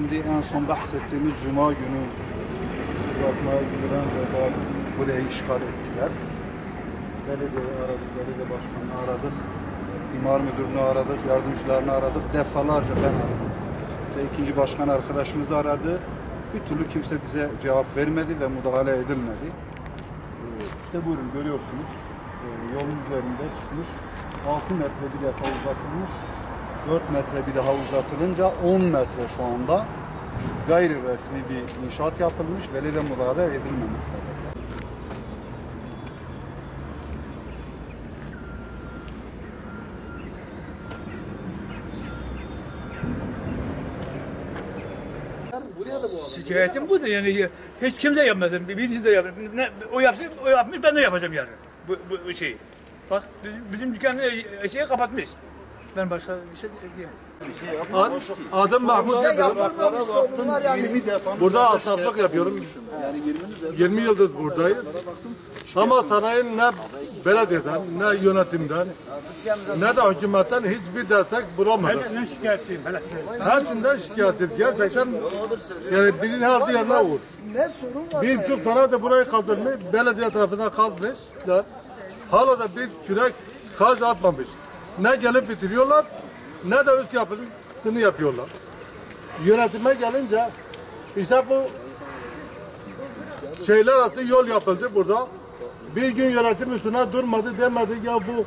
Şimdi en son bahsettiğimiz Cuma günü uzatmaya gidilen ve burayı işgal ettiler. Belediyeyi aradık, belediye başkanını aradık, imar müdürünü aradık, yardımcılarını aradık, defalarca ben aradım. Ve ikinci başkan arkadaşımızı aradı. Bir türlü kimse bize cevap vermedi ve müdahale edilmedi. İşte buyurun görüyorsunuz. Yolun üzerinde çıkmış. 6 metre bir defa uzatılmış. 4 metre bir daha uzatılınca 10 metre şu anda gayri resmi bir inşaat yapılmış. Belediye müdahale edilmemektedir. Şikayetim budur yani hiç kimse yapmasın, birisi de yapmasın. O yapsın, o yapmış, ben de yapacağım yarın bu şeyi. Bak bizim dükkanı şeyi kapatmış. Ben başka bir şey diyemem. Adım Mahmut. Burada altınlık yapıyorum. 20 yıldır buradayız. Ama sanayi ne belediyeden, ne yönetimden, ne de hükümetten hiçbir destek bulamadık. Ne şikayetçiyim? Hepsinden şikayetçiyim. Gerçekten yani birinin harcı yerine vur. 1,5 tane de burayı kaldırmış, belediye tarafından kaldırmışlar. Hala da bir kürek kaş atmamış. Ne gelip bitiriyorlar, ne de üst yapısını yapıyorlar. Yönetime gelince işte bu şeyler arası yol yapıldı burada. Bir gün yönetim üstüne durmadı, demedi ya bu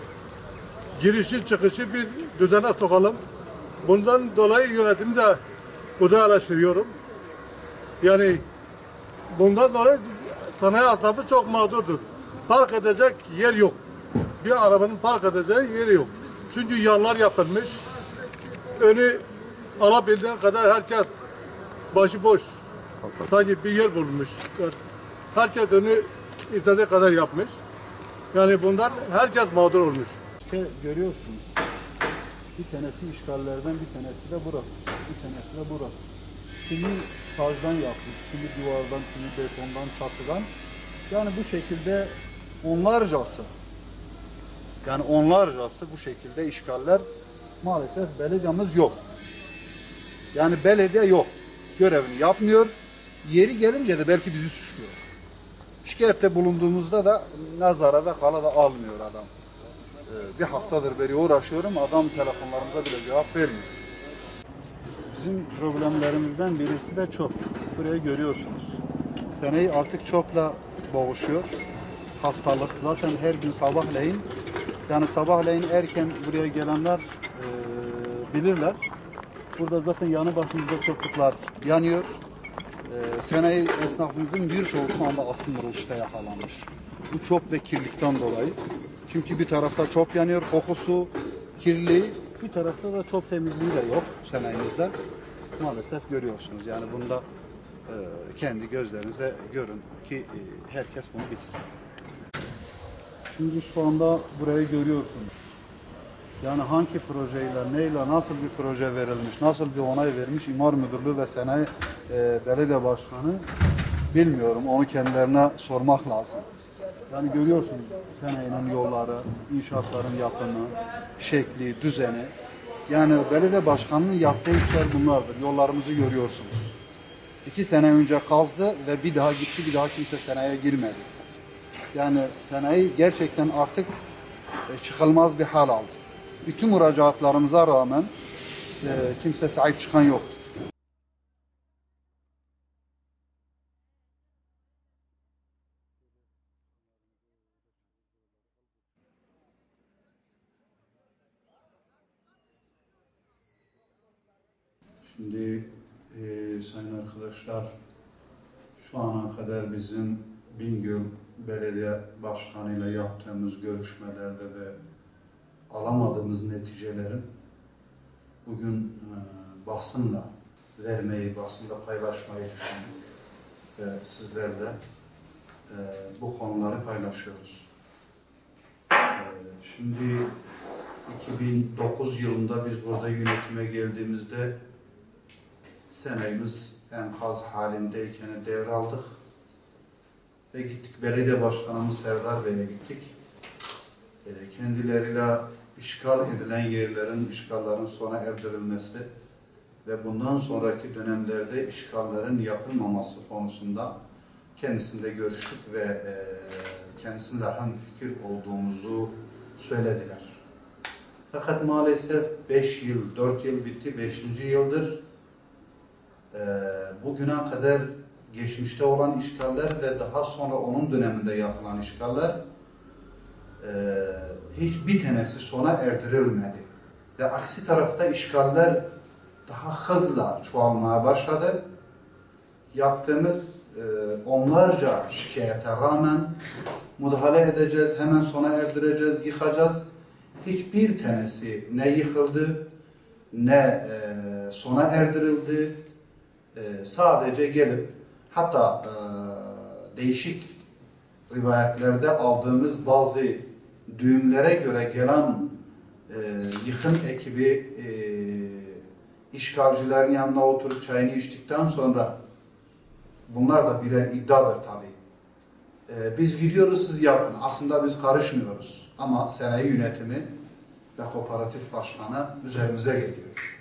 girişi çıkışı bir düzene sokalım. Bundan dolayı yönetimi de burada eleştiriyorum. Yani bundan dolayı sanayi esnafı çok mağdurdur. Park edecek yer yok. Bir arabanın park edeceği yeri yok. Çünkü yanlar yapılmış. Önü alabildiğin kadar herkes başıboş. Sanki bir yer bulmuş. Herkes önü istediği kadar yapmış. Yani bundan herkes mağdur olmuş. İşte görüyorsunuz. Bir tanesi işgallerden, bir tanesi de burası. Bir tanesi de burası. Kimi taştan yapmış, kimi duvardan, kimi betondan, çatıdan. Yani bu şekilde onlarcası bu şekilde işgaller maalesef belediyemiz yok. Yani belediye yok. Görevini yapmıyor. Yeri gelince de belki bizi suçluyor. Şikayette bulunduğumuzda da nazara ve kala da almıyor adam. Bir haftadır beri uğraşıyorum. Adam telefonlarımıza bile cevap vermiyor. Bizim problemlerimizden birisi de çöp. Burayı görüyorsunuz. Seneyi artık çöple boğuşuyor. Hastalık. Zaten her gün sabahleyin erken buraya gelenler bilirler. Burada zaten yanı başımızda çöplükler yanıyor. Sanayi esnafımızın birçoğu şu anda astım ruhşta yakalanmış. Bu çöp ve kirlilikten dolayı. Çünkü bir tarafta çöp yanıyor, kokusu kirli. Bir tarafta da çöp temizliği de yok sanayimizde. Maalesef görüyorsunuz. Yani bunda kendi gözlerinizle görün ki herkes bunu bilsin. Şimdi şu anda burayı görüyorsunuz. Yani hangi projeyle, neyle, nasıl bir proje verilmiş, nasıl bir onay vermiş İmar Müdürlüğü ve Sanayi Belediye Başkanı bilmiyorum. Onu kendilerine sormak lazım. Yani görüyorsunuz sanayinin yolları, inşaatların yapımı, şekli, düzeni. Yani belediye başkanının yaptığı işler bunlardır. Yollarımızı görüyorsunuz. 2 sene önce kazdı ve bir daha gitti, bir daha kimse sanayiye girmedi. Yani sanayi gerçekten artık çıkılmaz bir hal aldı. Bütün müracaatlarımıza rağmen kimse sahip çıkan yoktu. Şimdi sayın arkadaşlar, şu ana kadar bizim Bingöl Belediye Başkanı ile yaptığımız görüşmelerde ve alamadığımız neticelerin bugün basınla basında paylaşmayı düşündük ve sizlerle bu konuları paylaşıyoruz. Şimdi 2009 yılında biz burada yönetime geldiğimizde sanayimiz enkaz halindeyken devraldık ve gittik belediye başkanımız Serdar Bey'e gittik. Kendileriyle işgal edilen yerlerin, işgallerin sona erdirilmesi ve bundan sonraki dönemlerde işgallerin yapılmaması konusunda kendisiyle görüştük ve kendisiyle hemfikir olduğumuzu söylediler. Fakat maalesef 5 yıl, 4 yıl bitti, 5. yıldır bugüne kadar geçmişte olan işgaller ve daha sonra onun döneminde yapılan işgaller hiçbir tanesi sona erdirilmedi. Ve aksi tarafta işgaller daha hızla çoğalmaya başladı. Yaptığımız onlarca şikayete rağmen müdahale edeceğiz, hemen sona erdireceğiz, yıkacağız. Hiçbir tanesi ne yıkıldı, ne sona erdirildi. Sadece gelip, hatta değişik rivayetlerde aldığımız bazı düğümlere göre gelen yıkım ekibi işgalcilerin yanına oturup çayını içtikten sonra, bunlar da birer iddiadır tabii. Biz gidiyoruz, siz yapın. Aslında biz karışmıyoruz. Ama sanayi yönetimi ve kooperatif başkanı üzerimize geliyor.